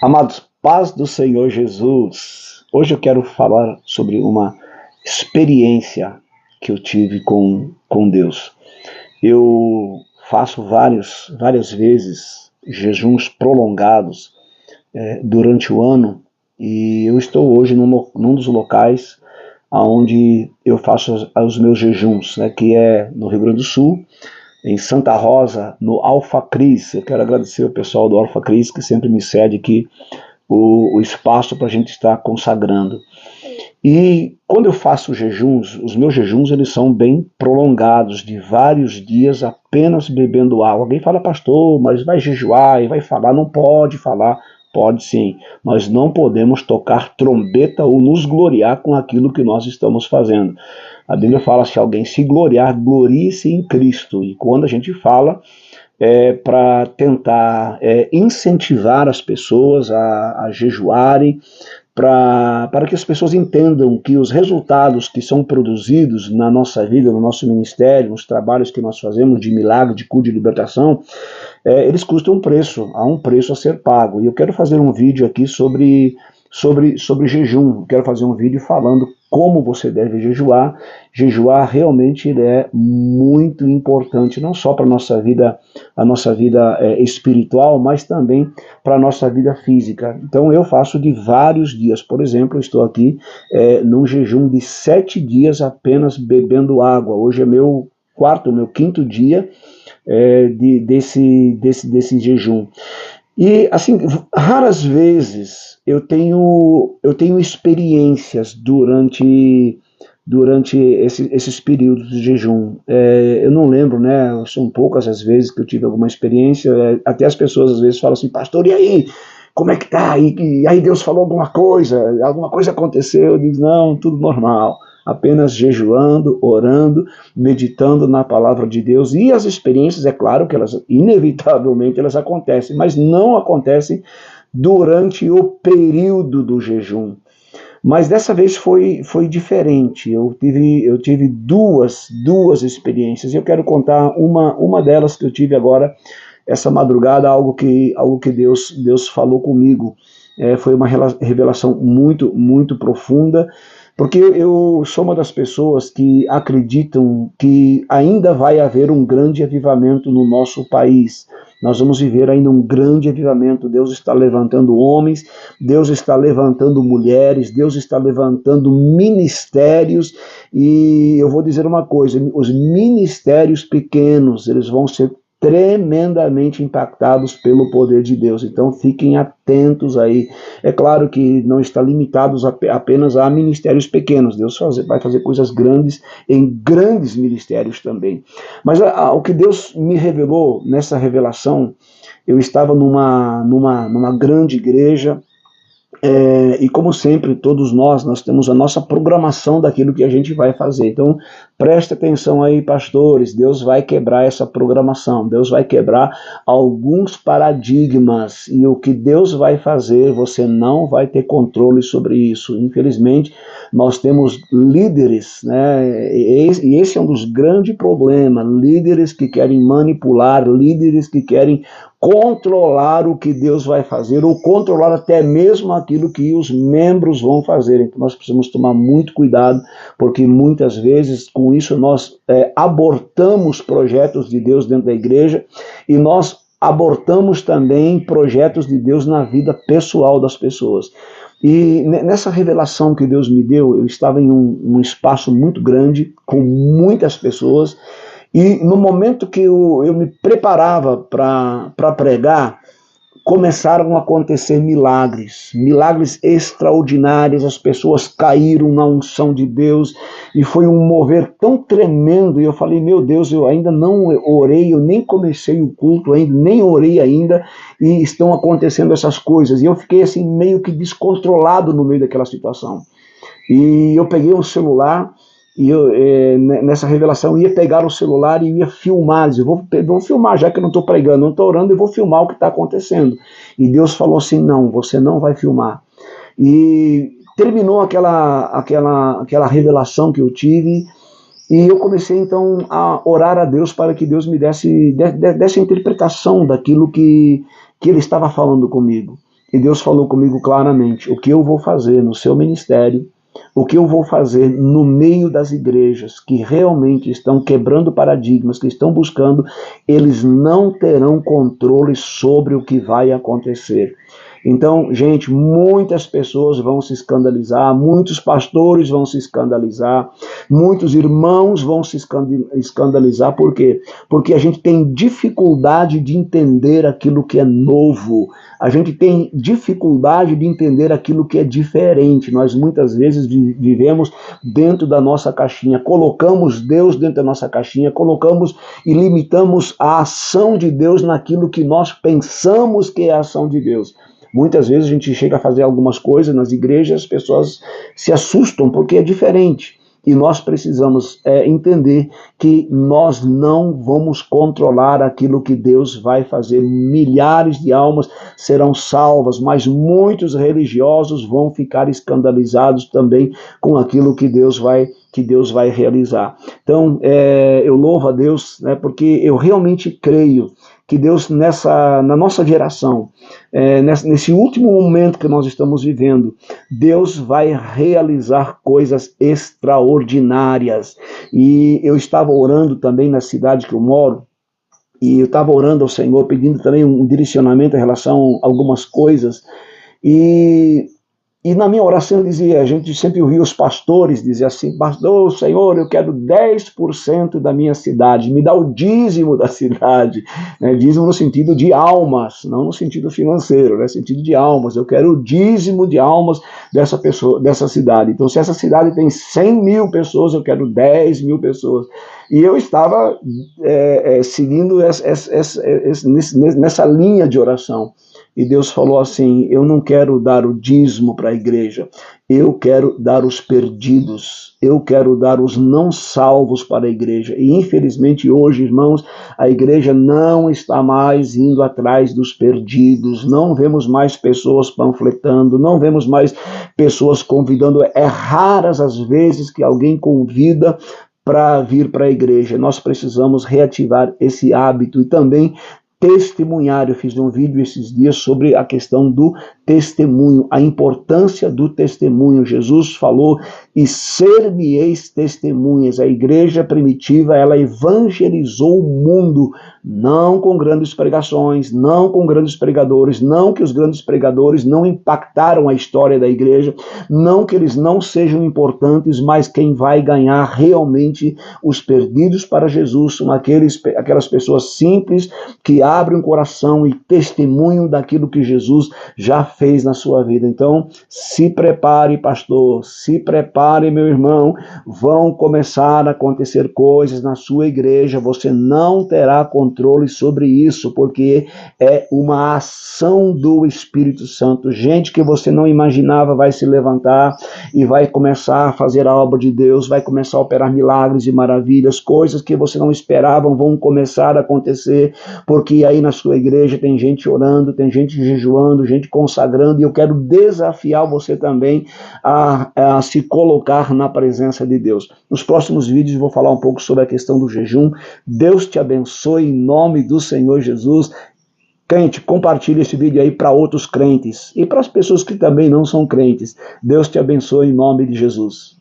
Amados, paz do Senhor Jesus. Hoje eu quero falar sobre uma experiência que eu tive com Deus. Eu faço várias vezes jejuns prolongados durante o ano e eu estou hoje num dos locais onde eu faço os meus jejuns, né, que é no Rio Grande do Sul, em Santa Rosa, no Alfa Cris. Eu quero agradecer ao pessoal do Alfa Cris que sempre me cede aqui o espaço para a gente estar consagrando. E quando eu faço jejuns, os meus jejuns eles são bem prolongados, de vários dias apenas bebendo água. Alguém fala, pastor, mas vai jejuar e vai falar? Não pode falar. Pode sim. Nós não podemos tocar trombeta ou nos gloriar com aquilo que nós estamos fazendo. A Bíblia fala, se alguém se gloriar, glorie-se em Cristo. E quando a gente fala para tentar incentivar as pessoas a jejuarem, para que as pessoas entendam que os resultados que são produzidos na nossa vida, no nosso ministério, nos trabalhos que nós fazemos de milagre, de cura, de libertação, eles custam um preço, há um preço a ser pago. E eu quero fazer um vídeo aqui sobre jejum. Quero fazer um vídeo falando como você deve jejuar. Jejuar realmente é muito importante, não só para a nossa vida espiritual, mas também para a nossa vida física. Então eu faço de vários dias. Por exemplo, eu estou aqui num jejum de 7 dias apenas bebendo água. Hoje é meu quinto dia desse jejum. E, assim, raras vezes eu tenho experiências durante esses períodos de jejum. Eu não lembro, né? São poucas as vezes que eu tive alguma experiência. Até as pessoas às vezes falam assim, pastor, e aí? Como é que tá? E aí Deus falou alguma coisa aconteceu? Eu digo, não, tudo normal. Apenas jejuando, orando, meditando na palavra de Deus. E as experiências, é claro que elas, inevitavelmente, elas acontecem, mas não acontecem durante o período do jejum. Mas dessa vez foi diferente. Eu tive duas experiências. Eu quero contar uma delas que eu tive agora, essa madrugada, algo que Deus falou comigo. Foi uma revelação muito profunda, porque eu sou uma das pessoas que acreditam que ainda vai haver um grande avivamento no nosso país. Nós vamos viver ainda um grande avivamento. Deus está levantando homens, Deus está levantando mulheres, Deus está levantando ministérios, e eu vou dizer uma coisa, os ministérios pequenos, eles vão ser tremendamente impactados pelo poder de Deus. Então fiquem atentos aí. É claro que não está limitados apenas a ministérios pequenos. Deus vai fazer coisas grandes em grandes ministérios também. Mas o que Deus me revelou nessa revelação, eu estava numa grande igreja, e como sempre, todos nós temos a nossa programação daquilo que a gente vai fazer. Então, preste atenção aí, pastores, Deus vai quebrar essa programação, Deus vai quebrar alguns paradigmas, e o que Deus vai fazer, você não vai ter controle sobre isso. Infelizmente, nós temos líderes, né? E esse é um dos grandes problemas, líderes que querem manipular, líderes que querem controlar o que Deus vai fazer, ou controlar até mesmo aquilo que os membros vão fazer. Então nós precisamos tomar muito cuidado, porque muitas vezes com isso nós abortamos projetos de Deus dentro da igreja, e nós abortamos também projetos de Deus na vida pessoal das pessoas. E nessa revelação que Deus me deu, eu estava em um espaço muito grande, com muitas pessoas, e no momento que eu me preparava para pregar, começaram a acontecer milagres extraordinários, as pessoas caíram na unção de Deus, e foi um mover tão tremendo, e eu falei, meu Deus, eu ainda não orei, eu nem comecei o culto ainda, nem orei ainda, e estão acontecendo essas coisas, e eu fiquei assim meio que descontrolado no meio daquela situação. E eu peguei um celular, e eu, nessa revelação, eu ia pegar o celular e ia filmar. Eu vou filmar, já que eu não estou pregando, não estou orando, eu vou filmar o que está acontecendo. E Deus falou assim, não, você não vai filmar. E terminou aquela revelação que eu tive, e eu comecei então a orar a Deus para que Deus me desse a interpretação daquilo que que Ele estava falando comigo. E Deus falou comigo claramente: o que eu vou fazer no seu ministério, o que eu vou fazer no meio das igrejas que realmente estão quebrando paradigmas, que estão buscando, eles não terão controle sobre o que vai acontecer. Então, gente, muitas pessoas vão se escandalizar, muitos pastores vão se escandalizar, muitos irmãos vão se escandalizar. Por quê? Porque a gente tem dificuldade de entender aquilo que é novo, a gente tem dificuldade de entender aquilo que é diferente. Nós muitas vezes vivemos dentro da nossa caixinha, colocamos Deus dentro da nossa caixinha, colocamos e limitamos a ação de Deus naquilo que nós pensamos que é a ação de Deus. Muitas vezes a gente chega a fazer algumas coisas nas igrejas, as pessoas se assustam porque é diferente. E nós precisamos entender que nós não vamos controlar aquilo que Deus vai fazer. Milhares de almas serão salvas, mas muitos religiosos vão ficar escandalizados também com aquilo que Deus vai realizar. Então, eu louvo a Deus, né, porque eu realmente creio que Deus, na nossa geração, nesse último momento que nós estamos vivendo, Deus vai realizar coisas extraordinárias. E eu estava orando também na cidade que eu moro, e eu estava orando ao Senhor, pedindo também um direcionamento em relação a algumas coisas, e na minha oração eu dizia, a gente sempre ouvia os pastores dizer assim: pastor, Senhor, eu quero 10% da minha cidade, me dá o dízimo da cidade, né? Dízimo no sentido de almas, não no sentido financeiro, né? No sentido de almas. Eu quero o dízimo de almas dessa cidade. Então, se essa cidade tem 100 mil pessoas, eu quero 10 mil pessoas. E eu estava seguindo nessa linha de oração. E Deus falou assim: eu não quero dar o dízimo para a igreja, eu quero dar os perdidos, eu quero dar os não salvos para a igreja. E infelizmente hoje, irmãos, a igreja não está mais indo atrás dos perdidos, não vemos mais pessoas panfletando, não vemos mais pessoas convidando. É raras as vezes que alguém convida para vir para a igreja. Nós precisamos reativar esse hábito e também testemunhar. Eu fiz um vídeo esses dias sobre a questão do testemunho, a importância do testemunho. Jesus falou: e ser-me-eis testemunhas. A igreja primitiva, ela evangelizou o mundo, não com grandes pregações, não com grandes pregadores, não que os grandes pregadores não impactaram a história da igreja, não que eles não sejam importantes, mas quem vai ganhar realmente os perdidos para Jesus são aquelas pessoas simples que abrem o coração e testemunham daquilo que Jesus já fez na sua vida. Então, se prepare, pastor, se prepare, meu irmão, vão começar a acontecer coisas na sua igreja, você não terá controle sobre isso, porque é uma ação do Espírito Santo. Gente que você não imaginava vai se levantar e vai começar a fazer a obra de Deus, vai começar a operar milagres e maravilhas, coisas que você não esperava vão começar a acontecer, porque aí na sua igreja tem gente orando, tem gente jejuando, gente consagrando, e eu quero desafiar você também a se colocar na presença de Deus. Nos próximos vídeos eu vou falar um pouco sobre a questão do jejum. Deus te abençoe em nome do Senhor Jesus. Crente, compartilhe esse vídeo aí para outros crentes e para as pessoas que também não são crentes. Deus te abençoe em nome de Jesus.